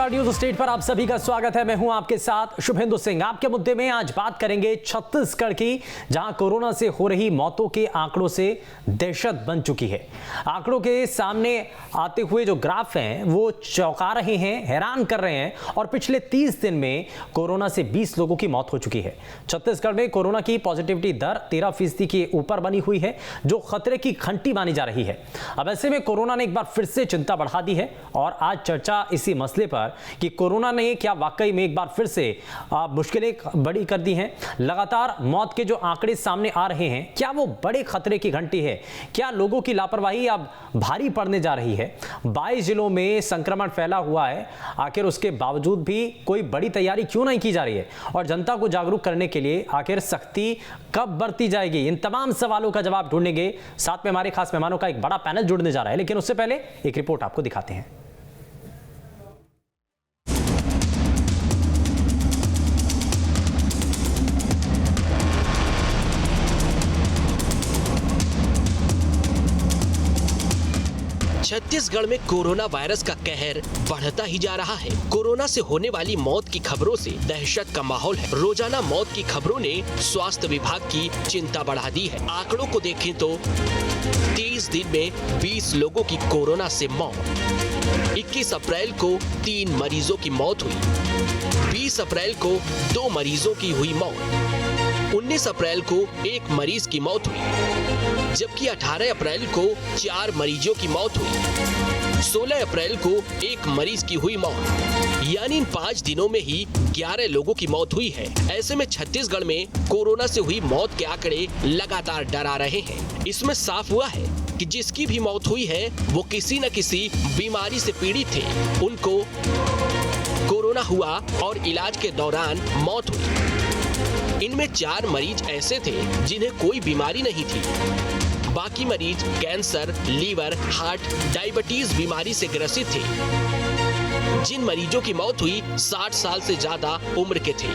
नमस्कार, news state पर आप सभी का स्वागत है। मैं हूं आपके साथ शुभेंदु सिंह। आपके मुद्दे में आज बात करेंगे छत्तीसगढ़ की, जहां कोरोना से हो रही मौतों के आंकड़ों से दहशत बन चुकी है। आंकड़ों के सामने आते हुए जो ग्राफ हैं वो चौंका रहे हैं, हैरान कर रहे हैं। और पिछले 30 दिन में कोरोना से 20 लोगों की मौत हो चुकी है। छत्तीसगढ़ में कोरोना की पॉजिटिविटी दर 13% के ऊपर बनी हुई है, जो खतरे की घंटी मानी जा रही है। अब ऐसे में कोरोना ने एक बार फिर से चिंता बढ़ा दी है और आज चर्चा इसी मसले पर कि कोरोना ने क्या वाकई में एक बार फिर से मुश्किलें बड़ी कर दी हैं। लगातार मौत के जो आंकड़े सामने आ रहे हैं, क्या वो बड़े खतरे की घंटी है? क्या लोगों की लापरवाही अब भारी पड़ने जा रही है? 22 जिलों में संक्रमण फैला हुआ है, आखिर उसके बावजूद भी कोई बड़ी तैयारी क्यों नहीं की जा रही है? और जनता को जागरूक करने के लिए आखिर सख्ती कब बरती जाएगी? इन तमाम सवालों का जवाब ढूंढेंगे। साथ में हमारे खास मेहमानों का एक बड़ा पैनल जुड़ने जा रहा है, लेकिन उससे पहले एक रिपोर्ट आपको दिखाते हैं। छत्तीसगढ़ में कोरोना वायरस का कहर बढ़ता ही जा रहा है। कोरोना से होने वाली मौत की खबरों से दहशत का माहौल है। रोजाना मौत की खबरों ने स्वास्थ्य विभाग की चिंता बढ़ा दी है। आंकड़ों को देखें तो 30 दिन में 20 लोगों की कोरोना से मौत। 21 अप्रैल को 3 मरीजों की मौत हुई। 20 अप्रैल को 2 मरीजों की हुई मौत। 19 अप्रैल को 1 मरीज की मौत हुई, जबकि 18 अप्रैल को 4 मरीजों की मौत हुई। 16 अप्रैल को 1 मरीज की हुई मौत, यानी इन 5 दिनों में ही 11 लोगों की मौत हुई है। ऐसे में छत्तीसगढ़ में कोरोना से हुई मौत के आंकड़े लगातार डरा रहे हैं। इसमें साफ हुआ है कि जिसकी भी मौत हुई है वो किसी न किसी बीमारी से पीड़ित थे। उनको कोरोना हुआ और इलाज के दौरान मौत हुई। इनमें 4 मरीज ऐसे थे जिन्हें कोई बीमारी नहीं थी। बाकी मरीज कैंसर, लीवर, हार्ट, डायबिटीज बीमारी से ग्रसित थे। जिन मरीजों की मौत हुई 60 साल से ज्यादा उम्र के थे।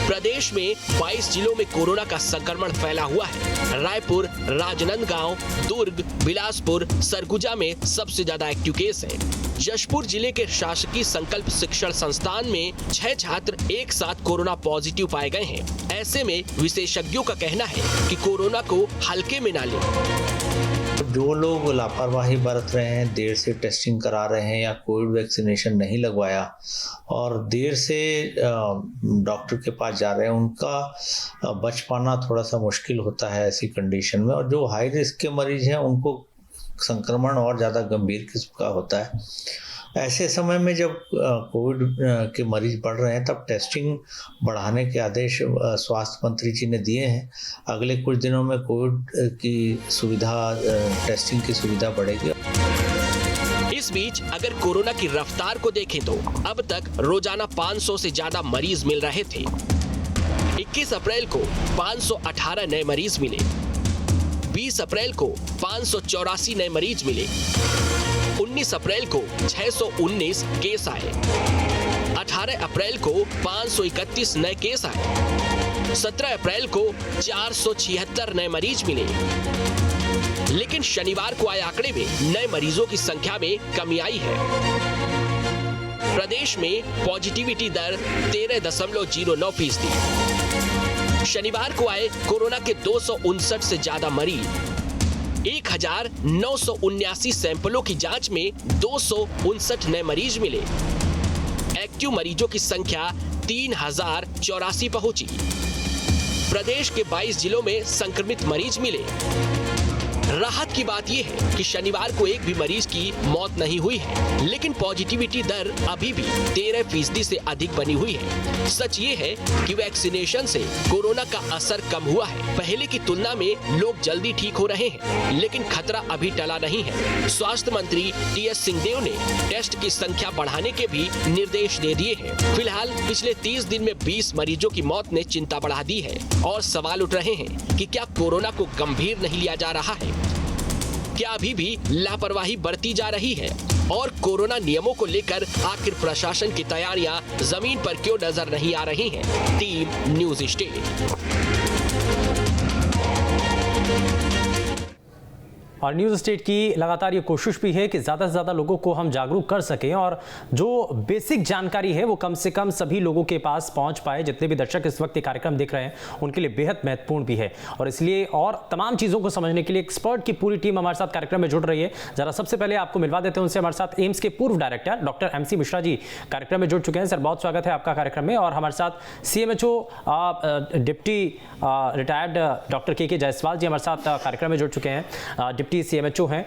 प्रदेश में 22 जिलों में कोरोना का संक्रमण फैला हुआ है। रायपुर, राजनांदगांव, दुर्ग, बिलासपुर, सरगुजा में सबसे ज्यादा एक्टिव केस है। जशपुर जिले के शासकीय संकल्प शिक्षण संस्थान में 6 छात्र एक साथ कोरोना पॉजिटिव पाए गए हैं। ऐसे में विशेषज्ञों का कहना है कि कोरोना को हल्के में ना लें। जो लोग लापरवाही बरत रहे हैं, देर से टेस्टिंग करा रहे हैं या कोविड वैक्सीनेशन नहीं लगवाया और देर से डॉक्टर के पास जा रहे हैं, उनका बच पाना थोड़ा सा मुश्किल होता है ऐसी कंडीशन में। और जो हाई रिस्क के मरीज हैं उनको संक्रमण और ज़्यादा गंभीर किस्म का होता है। ऐसे समय में जब कोविड के मरीज बढ़ रहे हैं तब टेस्टिंग बढ़ाने के आदेश स्वास्थ्य मंत्री जी ने दिए हैं। अगले कुछ दिनों में कोविड की सुविधा, टेस्टिंग की सुविधा बढ़ेगी। इस बीच अगर कोरोना की रफ्तार को देखें तो अब तक रोजाना 500 से ज्यादा मरीज मिल रहे थे। 21 अप्रैल को 518 नए मरीज मिले। 20 अप्रैल को 584 नए मरीज मिले। 19 अप्रैल को 619 केस आए। 18 अप्रैल को 531 नए केस आए। 17 अप्रैल को 476 नए मरीज मिले। लेकिन शनिवार को आए आंकड़े में नए मरीजों की संख्या में कमी आई है। प्रदेश में पॉजिटिविटी दर 13.09%। शनिवार को आए कोरोना के 259 से ज्यादा मरीज। 1979 सैंपलों की जांच में 259 नए मरीज मिले। एक्टिव मरीजों की संख्या 3084 पहुंची। प्रदेश के 22 जिलों में संक्रमित मरीज मिले। राहत की बात यह है कि शनिवार को एक भी मरीज की मौत नहीं हुई है, लेकिन पॉजिटिविटी दर अभी भी 13% से अधिक बनी हुई है। सच ये है कि वैक्सीनेशन से कोरोना का असर कम हुआ है। पहले की तुलना में लोग जल्दी ठीक हो रहे हैं, लेकिन खतरा अभी टला नहीं है। स्वास्थ्य मंत्री टीएस सिंहदेव ने टेस्ट की संख्या बढ़ाने के भी निर्देश दे दिए हैं। फिलहाल पिछले 30 दिन में 20 मरीजों की मौत ने चिंता बढ़ा दी है और सवाल उठ रहे हैं कि क्या कोरोना को गंभीर नहीं लिया जा रहा है? क्या अभी भी लापरवाही बरती जा रही है? और कोरोना नियमों को लेकर आखिर प्रशासन की तैयारियां जमीन पर क्यों नजर नहीं आ रही हैं? Team news state. और न्यूज़ स्टेट की लगातार ये कोशिश भी है कि ज़्यादा से ज़्यादा लोगों को हम जागरूक कर सकें और जो बेसिक जानकारी है वो कम से कम सभी लोगों के पास पहुंच पाए। जितने भी दर्शक इस वक्त ये कार्यक्रम देख रहे हैं उनके लिए बेहद महत्वपूर्ण भी है और इसलिए और तमाम चीज़ों को समझने के लिए एक्सपर्ट की पूरी टीम हमारे साथ कार्यक्रम में जुड़ रही है। जरा सबसे पहले आपको मिलवा देते हैं उनसे। हमारे साथ एम्स के पूर्व director doctor MC Mishra ji कार्यक्रम में जुड़ चुके हैं। सर, बहुत स्वागत है आपका कार्यक्रम में। और हमारे साथ CMHO deputy retired doctor KK Jaiswal ji हमारे साथ कार्यक्रम में जुड़ चुके हैं, डिप्टी CMHO हैं।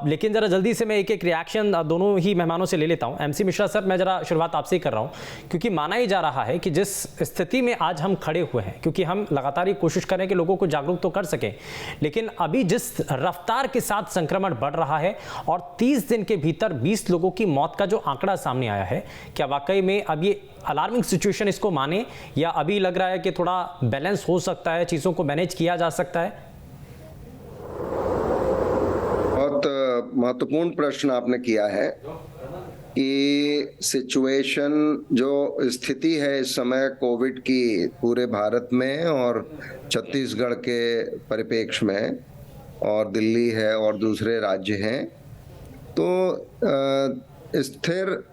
लेकिन ज़रा जल्दी से मैं एक रिएक्शन दोनों ही मेहमानों से ले लेता हूं। MC मिश्रा सर, मैं ज़रा शुरुआत आपसे ही कर रहा हूं क्योंकि माना ही जा रहा है कि जिस स्थिति में आज हम खड़े हुए हैं, क्योंकि हम लगातार ये कोशिश करें कि लोगों को जागरूक तो कर सकें, लेकिन अभी जिस रफ्तार के साथ संक्रमण बढ़ रहा है और 30 दिन के भीतर 20 लोगों की मौत का जो आंकड़ा सामने आया है, क्या वाकई में अब ये अलार्मिंग सिचुएशन इसको माने या अभी लग रहा है कि थोड़ा बैलेंस हो सकता है, चीज़ों को मैनेज किया जा सकता है? बहुत महत्वपूर्ण प्रश्न आपने किया है कि सिचुएशन जो स्थिति है इस समय कोविड की पूरे भारत में और छत्तीसगढ़ के परिप्रेक्ष्य में और दिल्ली है और दूसरे राज्य हैं, तो स्थिर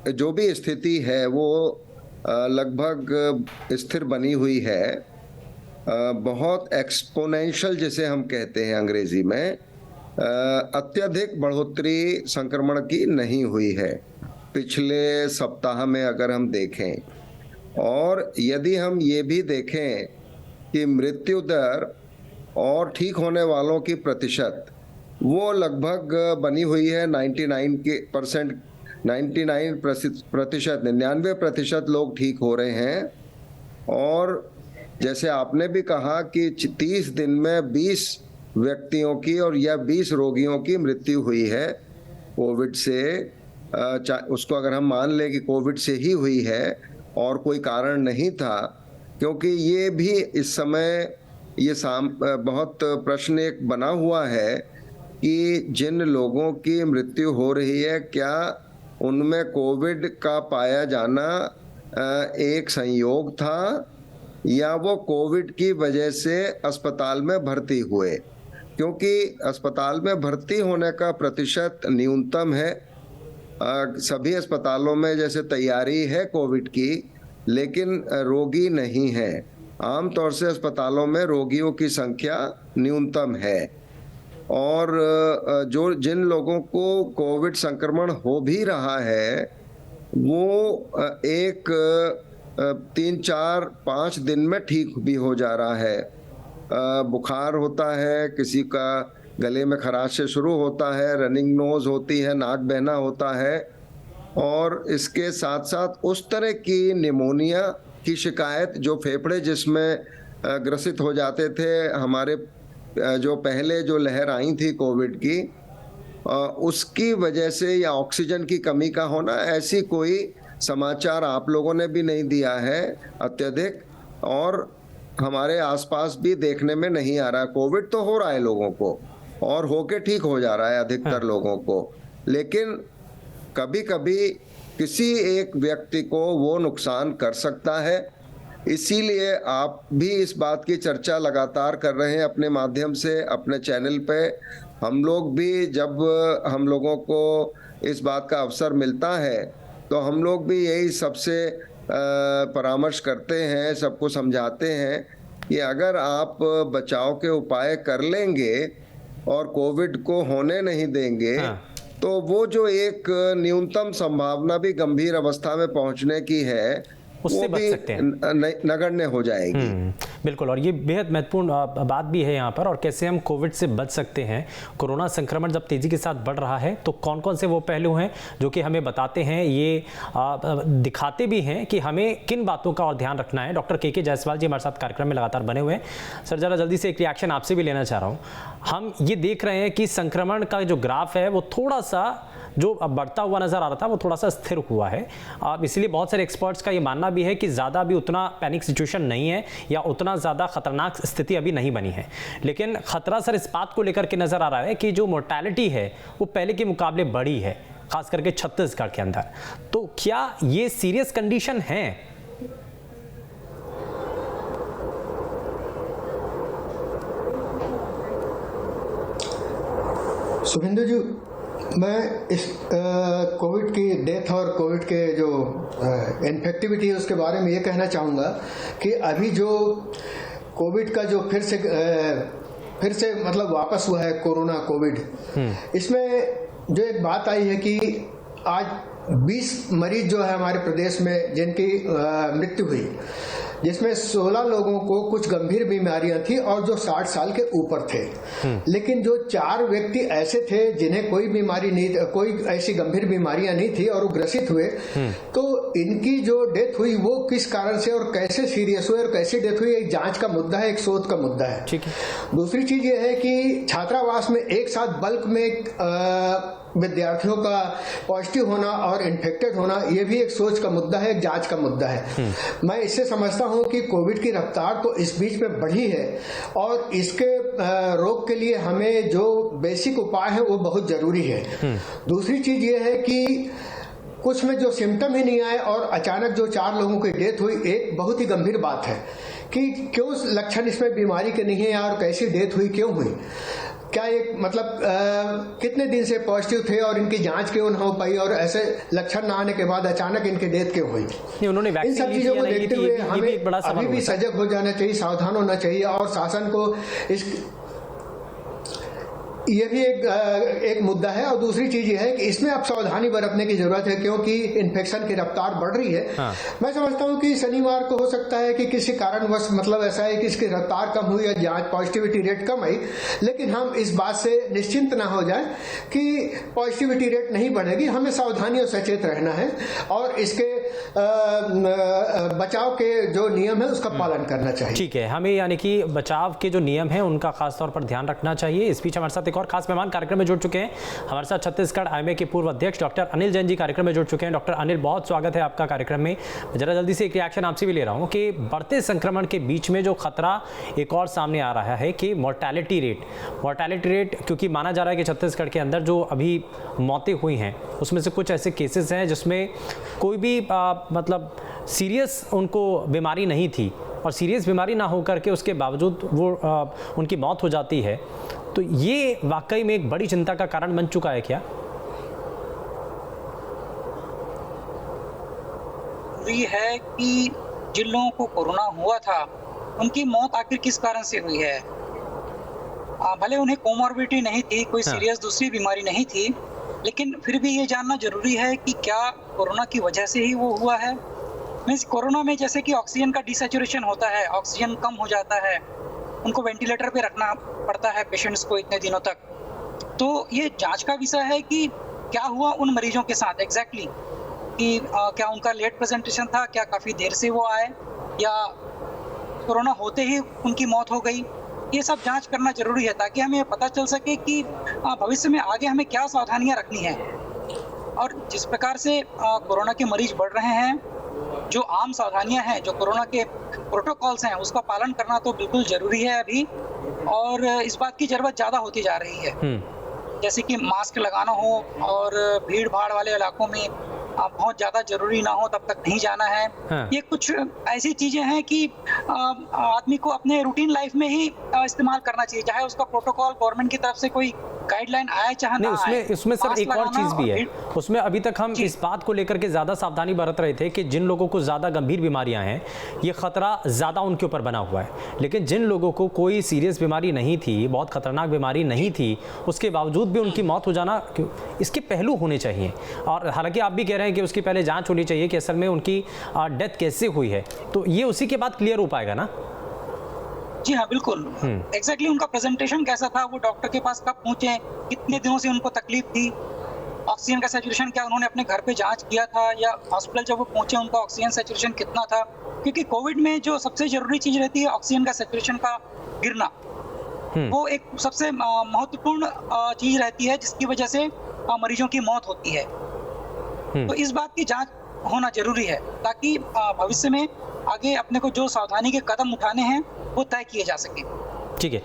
जो भी स्थिति है वो लगभग स्थिर बनी हुई है। बहुत एक्सपोनेंशियल जिसे हम कहते हैं अंग्रेजी में, अत्यधिक बढ़ोतरी संक्रमण की नहीं हुई है पिछले सप्ताह में अगर हम देखें। और यदि हम ये भी देखें कि मृत्यु दर और ठीक होने वालों की प्रतिशत वो लगभग बनी हुई है 99% 99% लोग ठीक हो रहे हैं। और जैसे आपने भी कहा कि 30 दिन में 20 व्यक्तियों की और या 20 रोगियों की मृत्यु हुई है कोविड से। उसको अगर हम मान लें कि कोविड से ही हुई है और कोई कारण नहीं था, क्योंकि ये भी इस समय ये बहुत प्रश्न एक बना हुआ है कि जिन लोगों की मृत्यु हो रही है क्या उनमें कोविड का पाया जाना एक संयोग था या वो कोविड की वजह से अस्पताल में भर्ती हुए, क्योंकि अस्पताल में भर्ती होने का प्रतिशत न्यूनतम है। सभी अस्पतालों में जैसे तैयारी है कोविड की, लेकिन रोगी नहीं है। आमतौर से अस्पतालों में रोगियों की संख्या न्यूनतम है और जिन लोगों को कोविड संक्रमण हो भी रहा है वो 3, 4, 5 दिन में ठीक भी हो जा रहा है। बुखार होता है, किसी का गले में खराश से शुरू होता है, रनिंग नोज होती है, नाक बहना होता है और इसके साथ साथ उस तरह की निमोनिया की शिकायत जो फेफड़े जिसमें ग्रसित हो जाते थे हमारे जो पहले जो लहर आई थी कोविड की, उसकी वजह से या ऑक्सीजन की कमी का होना, ऐसी कोई समाचार आप लोगों ने भी नहीं दिया है अत्यधिक और हमारे आसपास भी देखने में नहीं आ रहा। कोविड तो हो रहा है लोगों को और होके ठीक हो जा रहा है अधिकतर लोगों को, लेकिन कभी कभी किसी एक व्यक्ति को वो नुकसान कर सकता है। इसीलिए आप भी इस बात की चर्चा लगातार कर रहे हैं अपने माध्यम से, अपने चैनल पे। हम लोग भी जब हम लोगों को इस बात का अवसर मिलता है तो हम लोग भी यही सबसे परामर्श करते हैं, सबको समझाते हैं कि अगर आप बचाव के उपाय कर लेंगे और कोविड को होने नहीं देंगे तो वो जो एक न्यूनतम संभावना भी गंभीर अवस्था में पहुंचने की है उससे बच सकते हैं, नगण्य हो जाएगी। बिल्कुल। और ये बेहद महत्वपूर्ण बात भी है यहाँ पर। और कैसे हम कोविड से बच सकते हैं। कोरोना संक्रमण जब तेजी के साथ बढ़ रहा है तो कौन कौन से वो पहलू हैं जो कि हमें बताते हैं, ये दिखाते भी हैं कि हमें किन बातों का और ध्यान रखना है। डॉक्टर KK जायसवाल जी हमारे साथ कार्यक्रम में लगातार बने हुए हैं। सर, जरा जल्दी से एक रिएक्शन आपसे भी लेना चाह रहा हूँ। हम ये देख रहे हैं कि संक्रमण का जो ग्राफ है वो थोड़ा सा जो अब बढ़ता हुआ नजर आ रहा था वो थोड़ा सा स्थिर हुआ है। इसलिए बहुत सारे एक्सपर्ट्स का ये मानना भी है कि ज़्यादा भी उतना पैनिक सिचुएशन नहीं है या उतना ज़्यादा खतरनाक स्थिति अभी नहीं बनी है। लेकिन खतरा सर इस बात को लेकर के नज़र आ रहा है कि जो मोर्टेलिटी है वो पहले के मुकाबले बढ़ी है, खास करके छत्तीसगढ़ के अंदर। तो क्या ये सीरियस कंडीशन है? शुभेंदु जी, मैं इस कोविड की डेथ और कोविड के जो इन्फेक्टिविटी है उसके बारे में ये कहना चाहूँगा कि अभी जो कोविड का जो फिर से मतलब वापस हुआ है कोरोना कोविड, इसमें जो एक बात आई है कि आज 20 मरीज जो है हमारे प्रदेश में जिनकी मृत्यु हुई, जिसमें 16 लोगों को कुछ गंभीर बीमारियां थी और जो 60 साल के ऊपर थे। लेकिन जो 4 व्यक्ति ऐसे थे जिन्हें कोई बीमारी नहीं, कोई ऐसी गंभीर बीमारियां नहीं थी और वो ग्रसित हुए, तो इनकी जो डेथ हुई वो किस कारण से और कैसे सीरियस हुए और कैसी डेथ हुई, एक जांच का मुद्दा है, एक शोध का मुद्दा है। ठीक है। दूसरी चीज ये है कि छात्रावास में एक साथ बल्क में विद्यार्थियों का पॉजिटिव होना और इन्फेक्टेड होना, ये भी एक सोच का मुद्दा है, एक जांच का मुद्दा है। मैं इससे समझता हूं कि कोविड की रफ्तार तो इस बीच में बढ़ी है और इसके रोक के लिए हमें जो बेसिक उपाय है वो बहुत जरूरी है। दूसरी चीज ये है कि कुछ में जो सिम्टम ही नहीं आए और अचानक जो 4 लोगों की डेथ हुई, एक बहुत ही गंभीर बात है कि क्यों लक्षण इसमें बीमारी के नहीं है और कैसी डेथ हुई, क्यों हुई, क्या एक मतलब कितने दिन से पॉजिटिव थे और इनकी जांच क्यों न हो पाई और ऐसे लक्षण न आने के बाद अचानक इनकी डेथ क्यों हुई। उन्होंने इन सब चीजों को देखते हुए हमें अभी भी सजग हो जाना चाहिए, सावधान होना चाहिए और शासन को इस ये भी एक मुद्दा है। और दूसरी चीज ये है कि इसमें अब सावधानी बरतने की जरूरत है क्योंकि इन्फेक्शन की रफ्तार बढ़ रही है। हाँ। मैं समझता हूं कि शनिवार को हो सकता है कि किसी कारणवश मतलब ऐसा है कि इसकी रफ्तार कम हुई या जांच पॉजिटिविटी रेट कम आई, लेकिन हम इस बात से निश्चिंत ना हो जाए कि पॉजिटिविटी रेट नहीं बढ़ेगी। हमें सावधानी और सचेत रहना है और इसके बचाव के जो नियम है उसका पालन करना चाहिए। ठीक है, हमें यानी कि बचाव के जो नियम है उनका खासतौर पर ध्यान रखना चाहिए। इस बीच हमारे साथ और खास मेहमान कार्यक्रम में जुड़ चुके हैं। हमारे साथ छत्तीसगढ़ आईएमए के पूर्व अध्यक्ष डॉक्टर अनिल जैन जी कार्यक्रम में जुड़ चुके हैं। डॉक्टर अनिल, बहुत स्वागत है आपका कार्यक्रम में। जरा जल्दी से एक रिएक्शन आपसे भी ले रहा हूं कि बढ़ते संक्रमण के बीच में जो खतरा एक और सामने आ रहा है कि मोर्टेलिटी रेट, क्योंकि माना जा रहा है कि छत्तीसगढ़ के अंदर जो अभी मौतें हुई हैं उसमें से कुछ ऐसे केसेस हैं जिसमें कोई भी मतलब सीरियस उनको बीमारी नहीं थी और सीरियस बीमारी ना होकर के उसके बावजूद वो उनकी मौत हो जाती है। तो ये वाकई में एक बड़ी चिंता का कारण बन चुका है क्या? ये है कि जिन लोगों को कोरोना हुआ था उनकी मौत आखिर किस कारण से हुई है। भले उन्हें कोमॉर्बिडिटी नहीं थी, कोई सीरियस दूसरी बीमारी नहीं थी, लेकिन फिर भी ये जानना जरूरी है कि क्या कोरोना की वजह से ही वो हुआ है। मीन्स कोरोना में जैसे कि ऑक्सीजन का डिसैचुरेशन होता है, ऑक्सीजन कम हो जाता है, उनको वेंटिलेटर पे रखना पड़ता है पेशेंट्स को इतने दिनों तक। तो ये जांच का विषय है कि क्या हुआ उन मरीजों के साथ एग्जैक्टली कि क्या उनका लेट प्रेजेंटेशन था, क्या काफ़ी देर से वो आए या कोरोना होते ही उनकी मौत हो गई। ये सब जांच करना जरूरी है ताकि हमें पता चल सके कि भविष्य में आगे हमें क्या सावधानियां रखनी है। और जिस प्रकार से कोरोना के मरीज बढ़ रहे हैं, जो आम सावधानियां हैं, जो कोरोना के प्रोटोकॉल्स हैं, उसका पालन करना तो बिल्कुल जरूरी है अभी, और इस बात की जरूरत ज्यादा होती जा रही है। जैसे कि मास्क लगाना हो और भीड़ भाड़ वाले इलाकों में बहुत ज्यादा जरूरी ना हो तब तक नहीं जाना है। हाँ। ये कुछ ऐसी चीजें हैं कि आदमी को अपने रूटीन लाइफ में ही इस्तेमाल करना चाहिए, चाहे उसका प्रोटोकॉल गवर्नमेंट की तरफ से कोई गाइडलाइन आए चाहे ना आए। उसमें सर एक और चीज भी है, उसमें अभी तक हम इस बात को लेकर के ज्यादा सावधानी बरत रहे थे कि जिन लोगों को ज्यादा गंभीर बीमारियां हैं ये खतरा ज्यादा उनके ऊपर बना हुआ है, लेकिन जिन लोगों को कोई सीरियस बीमारी नहीं थी, बहुत खतरनाक बीमारी नहीं थी, उसके बावजूद भी उनकी मौत हो जाना, इसके पहलू होने चाहिए। और हालांकि आप भी कह रहे हैं कि उसकी पहले जांच होनी चाहिए कि असल में उनकी डेथ कैसे हुई है, तो ये उसी के बाद क्लियर हो पाएगा ना? जी हाँ, बिल्कुल। एग्जैक्टली उनका प्रेजेंटेशन कैसा था, वो डॉक्टर के पास कब पहुंचे, कितने दिनों से उनको तकलीफ थी, ऑक्सीजन का सैचुरेशन क्या उन्होंने अपने घर पे जांच किया था या हॉस्पिटल जब वो पहुंचे उनका ऑक्सीजन सैचुरेशन कितना था। क्योंकि कोविड में जो सबसे जरूरी चीज रहती है ऑक्सीजन का सैचुरेशन का गिरना, वो एक सबसे महत्वपूर्ण चीज रहती है जिसकी वजह से मरीजों की मौत होती है। तो इस बात की जांच होना जरूरी है ताकि भविष्य में आगे अपने को जो सावधानी के कदम उठाने हैं वो तय किए जा सके। ठीक है,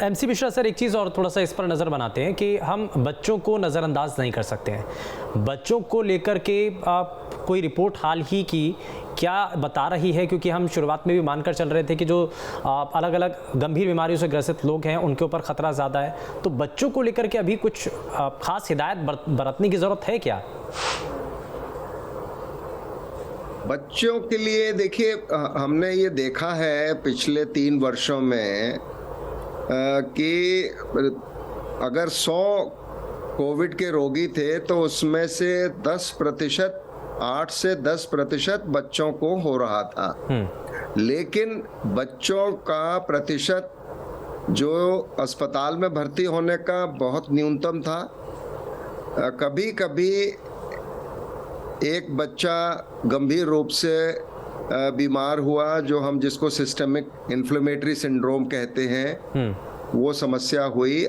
एमसी मिश्रा सर, एक चीज़ और थोड़ा सा इस पर नज़र बनाते हैं कि हम बच्चों को नज़रअंदाज नहीं कर सकते हैं। बच्चों को लेकर के कोई रिपोर्ट हाल ही की क्या बता रही है, क्योंकि हम शुरुआत में भी मानकर चल रहे थे कि जो अलग अलग गंभीर बीमारियों से ग्रसित लोग हैं उनके ऊपर खतरा ज़्यादा है, तो बच्चों को लेकर के अभी कुछ खास हिदायत बरतने की ज़रूरत है क्या? बच्चों के लिए देखिए, हमने ये देखा है पिछले 3 वर्षों में कि अगर 100 कोविड के रोगी थे तो उसमें से 10%, 8 से 10% बच्चों को हो रहा था। लेकिन बच्चों का प्रतिशत जो अस्पताल में भर्ती होने का बहुत न्यूनतम था। कभी कभी एक बच्चा गंभीर रूप से बीमार हुआ, जो हम जिसको सिस्टमिक इन्फ्लेमेटरी सिंड्रोम कहते हैं, वो समस्या हुई।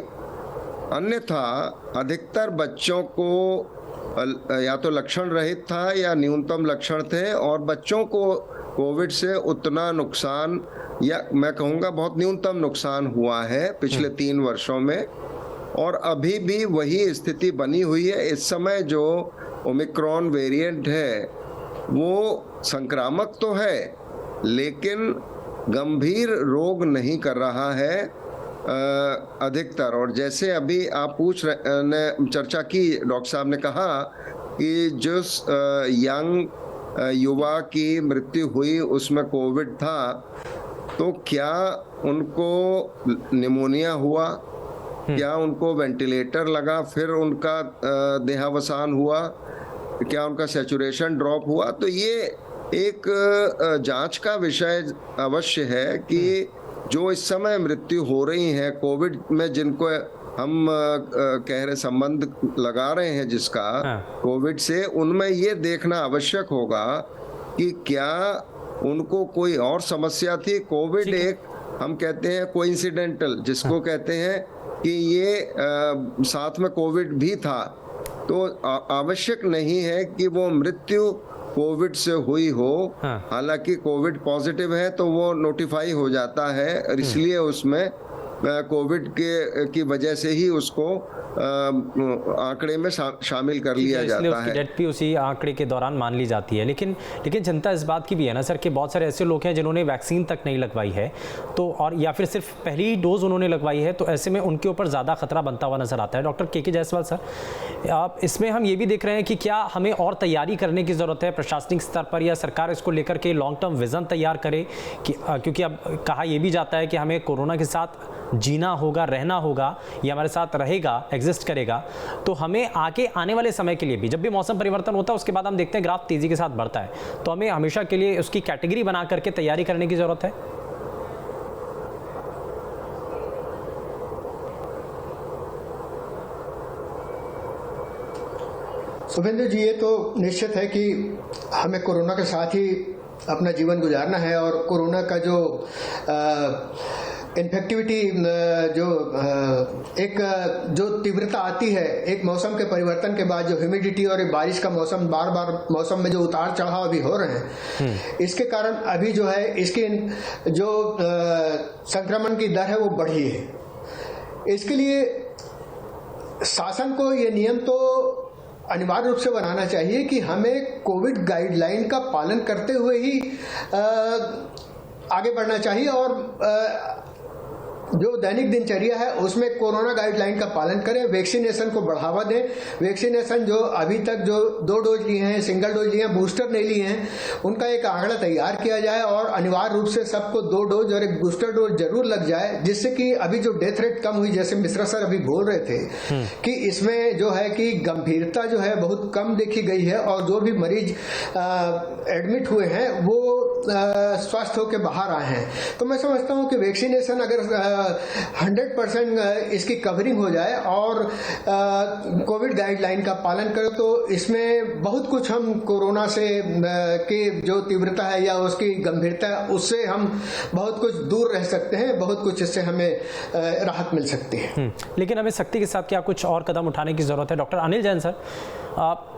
अन्यथा अधिकतर बच्चों को या तो लक्षण रहित था या न्यूनतम लक्षण थे, और बच्चों को कोविड से उतना नुकसान, या मैं कहूँगा बहुत न्यूनतम नुकसान हुआ है पिछले 3 वर्षों में, और अभी भी वही स्थिति बनी हुई है। इस समय जो ओमिक्रॉन वेरिएंट है वो संक्रामक तो है, लेकिन गंभीर रोग नहीं कर रहा है अधिकतर। और जैसे अभी आप ने चर्चा की, डॉक्टर साहब ने कहा कि जो यंग युवा की मृत्यु हुई उसमें कोविड था, तो क्या उनको निमोनिया हुआ, क्या उनको वेंटिलेटर लगा, फिर उनका देहावसान हुआ, क्या उनका सैचुरेशन ड्रॉप हुआ? तो ये एक जांच का विषय अवश्य है कि जो इस समय मृत्यु हो रही है कोविड में, जिनको हम कह रहे संबंध लगा रहे हैं जिसका कोविड से, उनमें ये देखना आवश्यक होगा कि क्या उनको कोई और समस्या थी। कोविड एक हम कहते हैं कोइंसिडेंटल, जिसको कहते हैं कि ये साथ में कोविड भी था, तो आवश्यक नहीं है कि वो मृत्यु कोविड से हुई हो। हालांकि कोविड पॉजिटिव है तो वो नोटिफाई हो जाता है, और इसलिए उसमें कोविड की वजह से ही उसको आंकड़े में शामिल कर लिया जाता है। डेथ भी उसी आंकड़े के दौरान मान ली जाती है। लेकिन चिंता इस बात की भी है ना सर कि बहुत सारे ऐसे लोग हैं जिन्होंने वैक्सीन तक नहीं लगवाई है, तो और या फिर सिर्फ पहली डोज उन्होंने लगवाई है, तो ऐसे में उनके ऊपर ज़्यादा खतरा बनता हुआ नजर आता है। डॉक्टर के जायसवाल सर, आप इसमें हम ये भी देख रहे हैं कि क्या हमें और तैयारी करने की ज़रूरत है प्रशासनिक स्तर पर, या सरकार इसको लेकर के लॉन्ग टर्म विजन तैयार करे कि क्योंकि अब कहा यह भी जाता है कि हमें कोरोना के साथ जीना होगा, रहना होगा, ये हमारे साथ रहेगा, एग्जिस्ट करेगा, तो हमें आगे आने वाले समय के लिए भी, जब भी मौसम परिवर्तन होता है उसके बाद हम देखते हैं ग्राफ तेजी के साथ बढ़ता है, तो हमें हमेशा के लिए उसकी कैटेगरी बना करके तैयारी करने की जरूरत है। शुभेंदु जी, ये तो निश्चित है कि हमें कोरोना के साथ ही अपना जीवन गुजारना है, और कोरोना का जो इन्फेक्टिविटी जो तीव्रता आती है एक मौसम के परिवर्तन के बाद, जो ह्यूमिडिटी और बारिश का मौसम, बार बार मौसम में जो उतार चढ़ाव अभी हो रहे हैं, इसके कारण अभी जो है इसकी जो संक्रमण की दर है वो बढ़ी है। इसके लिए शासन को ये नियम तो अनिवार्य रूप से बनाना चाहिए कि हमें कोविड गाइडलाइन का पालन करते हुए ही आगे बढ़ना चाहिए, और जो दैनिक दिनचर्या है उसमें कोरोना गाइडलाइन का पालन करें, वैक्सीनेशन को बढ़ावा दें। वैक्सीनेशन जो अभी तक जो 2 डोज लिए हैं, सिंगल डोज लिए हैं, बूस्टर नहीं लिए हैं, उनका एक आंकड़ा तैयार किया जाए, और अनिवार्य रूप से सबको 2 डोज और एक बूस्टर डोज जरूर लग जाए, जिससे कि अभी जो डेथ रेट कम हुई, जैसे मिश्रा सर अभी बोल रहे थे कि इसमें जो है कि गंभीरता जो है बहुत कम देखी गई है, और जो भी मरीज एडमिट हुए हैं वो स्वस्थ होकर बाहर आए हैं। तो मैं समझता हूँ कि वैक्सीनेशन अगर 100% इसकी कवरिंग हो जाए और कोविड गाइडलाइन का पालन करें, तो इसमें बहुत कुछ हम कोरोना से की जो तीव्रता है या उसकी गंभीरता है उससे हम बहुत कुछ दूर रह सकते हैं, बहुत कुछ इससे हमें राहत मिल सकती है। लेकिन हमें सख्ती के साथ क्या कुछ और कदम उठाने की जरूरत है? डॉक्टर अनिल जैन सर,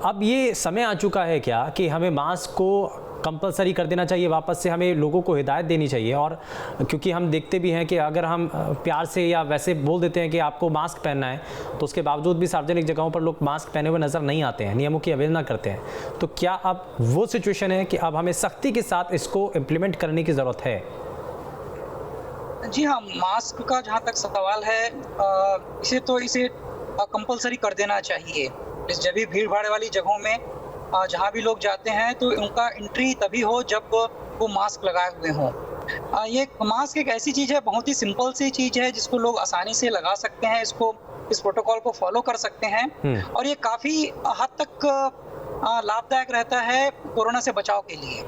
अब ये समय आ चुका है क्या कि हमें मास्क को कंपलसरी कर देना चाहिए, वापस से हमें लोगों को हिदायत देनी चाहिए। और क्योंकि हम देखते भी हैं कि अगर हम प्यार से या वैसे बोल देते हैं कि आपको मास्क पहनना है, तो उसके बावजूद भी सार्वजनिक जगहों पर लोग मास्क पहने हुए नज़र नहीं आते हैं, नियमों की अवहेलना करते हैं। तो क्या अब वो सिचुएशन है कि अब हमें सख्ती के साथ इसको इम्प्लीमेंट करने की ज़रूरत है? जी हाँ, मास्क का जहाँ तक सवाल है, इसे कंपलसरी कर देना चाहिए। इस जब भी भीड़ भाड़ वाली जगहों में जहाँ भी लोग जाते हैं तो उनका एंट्री तभी हो जब वो मास्क लगाए हुए हों। ये मास्क एक ऐसी चीज़ है, बहुत ही सिंपल सी चीज़ है जिसको लोग आसानी से लगा सकते हैं, इस प्रोटोकॉल को फॉलो कर सकते हैं और ये काफ़ी हद तक लाभदायक रहता है कोरोना से बचाव के लिए।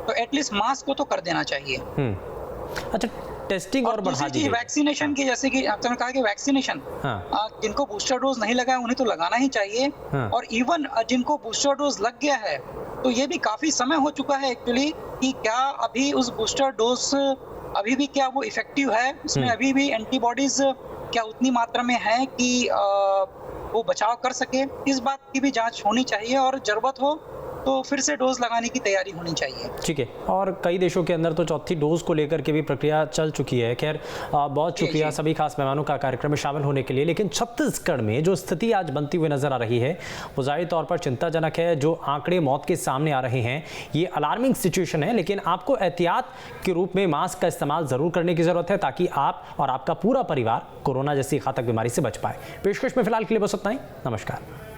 तो एटलीस्ट मास्क को तो कर देना चाहिए। अच्छा, टेस्टिंग और बढ़ा दी, वैक्सीनेशन की, जैसे कि आपने कहा कि वैक्सीनेशन, जिनको बूस्टर डोज नहीं लगा है उन्हें तो लगाना ही चाहिए। और इवन जिनको बूस्टर डोज लग गया है तो ये भी काफी समय हो चुका है एक्चुअली कि क्या अभी उस बूस्टर डोज अभी भी क्या वो इफेक्टिव है, उसमें अभी भी एंटीबॉडीज क्या उतनी मात्रा में है कि वो बचाव कर सके। इस बात की भी जांच होनी चाहिए और जरूरत हो तो फिर से डोज लगाने की तैयारी होनी चाहिए। ठीक है। और कई देशों के अंदर तो चौथी डोज को लेकर के भी प्रक्रिया चल चुकी है। खैर, बहुत शुक्रिया सभी खास मेहमानों का कार्यक्रम में शामिल होने के लिए। लेकिन छत्तीसगढ़ में जो स्थिति आज बनती हुई नजर आ रही है वो जाहिर तौर पर चिंताजनक है। जो आंकड़े मौत के सामने आ रहे हैं ये अलार्मिंग सिचुएशन है, लेकिन आपको एहतियात के रूप में मास्क का इस्तेमाल जरूर करने की जरूरत है ताकि आप और आपका पूरा परिवार कोरोना जैसी घातक बीमारी से बच पाए। पेशकश में फिलहाल के लिए बस इतना ही। नमस्कार।